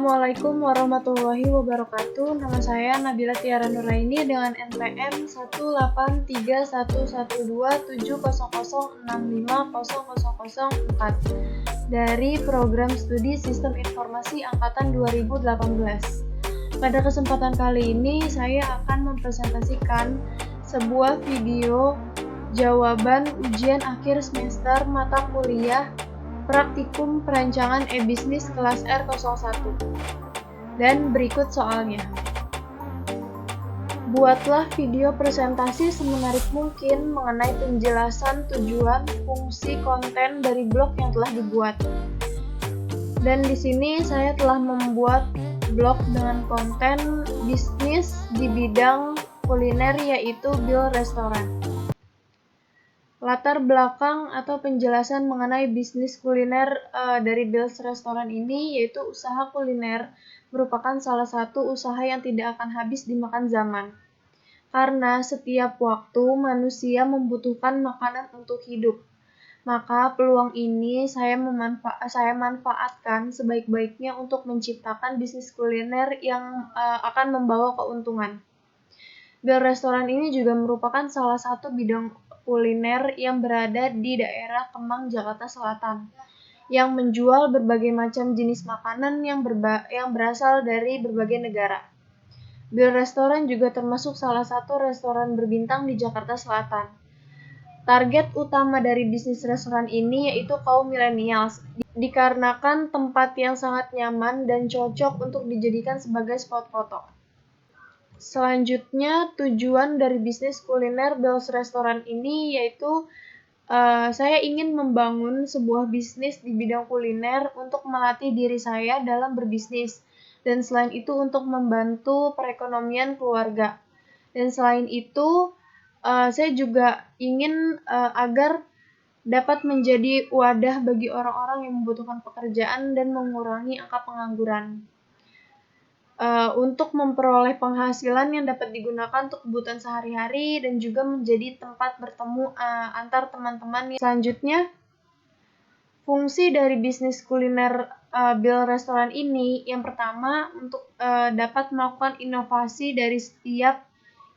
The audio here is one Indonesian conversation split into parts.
Assalamualaikum warahmatullahi wabarakatuh. Nama saya Nabila Tiara Nuraini dengan NPM 183117006500004 dari Program Studi Sistem Informasi Angkatan 2018. Pada kesempatan kali ini saya akan mempresentasikan sebuah video jawaban ujian akhir semester mata kuliah Praktikum Perancangan E-Bisnis kelas R01. Dan berikut soalnya. Buatlah video presentasi semenarik mungkin mengenai penjelasan tujuan, fungsi, konten dari blog yang telah dibuat. Dan di sini saya telah membuat blog dengan konten bisnis di bidang kuliner yaitu Bill Restoran. Latar belakang atau penjelasan mengenai bisnis kuliner dari Bill's Restoran ini yaitu usaha kuliner merupakan salah satu usaha yang tidak akan habis dimakan zaman. Karena setiap waktu manusia membutuhkan makanan untuk hidup. Maka peluang ini saya manfaatkan sebaik-baiknya untuk menciptakan bisnis kuliner yang akan membawa keuntungan. Bill Restoran ini juga merupakan salah satu bidang kuliner yang berada di daerah Kemang, Jakarta Selatan, yang menjual berbagai macam jenis makanan yang berasal dari berbagai negara. Bill Restoran juga termasuk salah satu restoran berbintang di Jakarta Selatan. Target utama dari bisnis restoran ini yaitu kaum millennials, dikarenakan tempat yang sangat nyaman dan cocok untuk dijadikan sebagai spot foto. Selanjutnya, tujuan dari bisnis kuliner Bill's Restoran ini yaitu saya ingin membangun sebuah bisnis di bidang kuliner untuk melatih diri saya dalam berbisnis, dan selain itu untuk membantu perekonomian keluarga. Dan selain itu, saya juga ingin agar dapat menjadi wadah bagi orang-orang yang membutuhkan pekerjaan dan mengurangi angka pengangguran. Untuk memperoleh penghasilan yang dapat digunakan untuk kebutuhan sehari-hari dan juga menjadi tempat bertemu antar teman-teman. Selanjutnya, fungsi dari bisnis kuliner Bill Restoran ini yang pertama untuk dapat melakukan inovasi dari setiap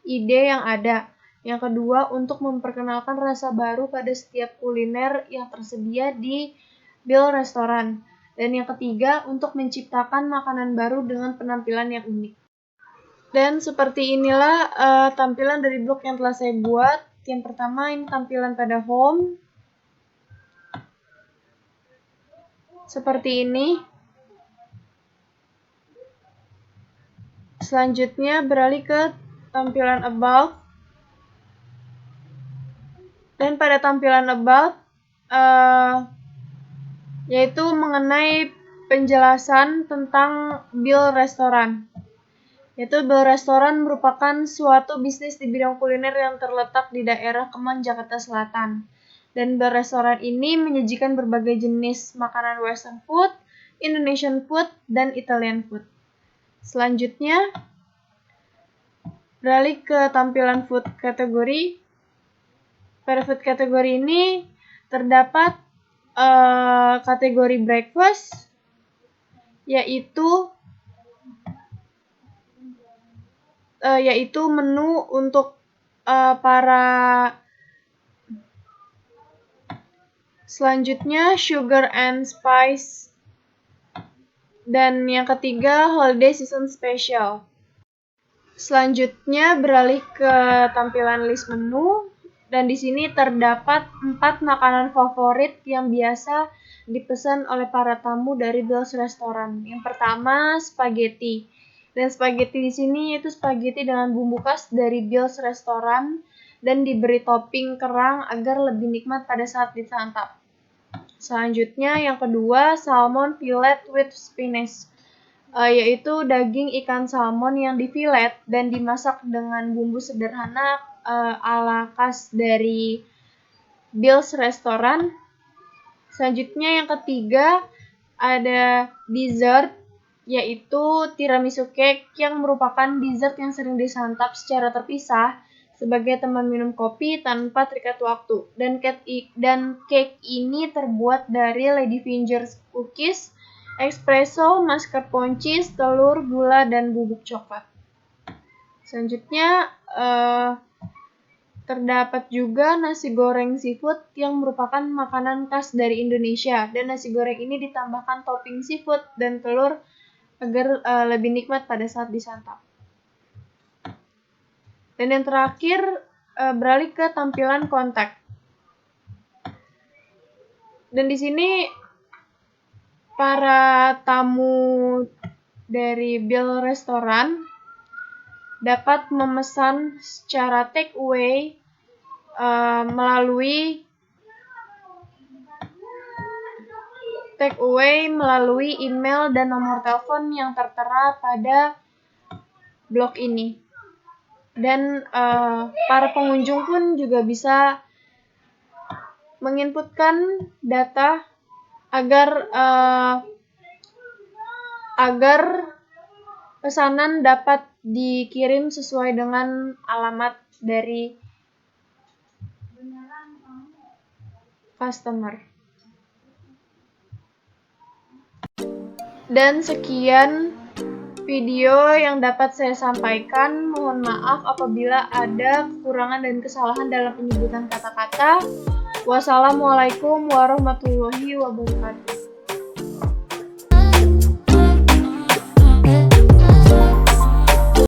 ide yang ada. Yang kedua, untuk memperkenalkan rasa baru pada setiap kuliner yang tersedia di Bill Restoran. Dan yang ketiga, untuk menciptakan makanan baru dengan penampilan yang unik. Dan seperti inilah tampilan dari blog yang telah saya buat. Yang pertama, ini tampilan pada home. Seperti ini. Selanjutnya, beralih ke tampilan about. Dan pada tampilan about, yaitu mengenai penjelasan tentang Bill Restoran. Yaitu Bill Restoran merupakan suatu bisnis di bidang kuliner yang terletak di daerah Kemang, Jakarta Selatan. Dan Bill Restoran ini menyajikan berbagai jenis makanan Western food, Indonesian food, dan Italian food. Selanjutnya, beralih ke tampilan food kategori. Pada food kategori ini terdapat kategori breakfast, yaitu menu untuk para. Selanjutnya sugar and spice, dan yang ketiga holiday season special. Selanjutnya beralih ke tampilan list menu. Dan di sini terdapat 4 makanan favorit yang biasa dipesan oleh para tamu dari Bill's Restoran. Yang pertama, spaghetti. Dan spaghetti di sini yaitu spaghetti dengan bumbu khas dari Bill's Restoran dan diberi topping kerang agar lebih nikmat pada saat disantap. Selanjutnya, yang kedua, salmon fillet with spinach. Yaitu daging ikan salmon yang difilet dan dimasak dengan bumbu sederhana ala khas dari Bill's Restoran. Selanjutnya yang ketiga ada dessert, yaitu tiramisu cake yang merupakan dessert yang sering disantap secara terpisah sebagai teman minum kopi tanpa terikat waktu. Dan cake ini terbuat dari ladyfingers cookies espresso, mascarpone cheese, telur, gula, dan bubuk coklat. Selanjutnya terdapat juga nasi goreng seafood yang merupakan makanan khas dari Indonesia, dan nasi goreng ini ditambahkan topping seafood dan telur agar lebih nikmat pada saat disantap. Dan yang terakhir, beralih ke tampilan kontak. Dan di sini para tamu dari Bill Restoran dapat memesan secara take away melalui email dan nomor telepon yang tertera pada blog ini. Dan para pengunjung pun juga bisa menginputkan data agar pesanan dapat dikirim sesuai dengan alamat dari customer. Dan sekian video yang dapat saya sampaikan. Mohon maaf apabila ada kekurangan dan kesalahan dalam penyebutan kata-kata. Wassalamualaikum warahmatullahi wabarakatuh.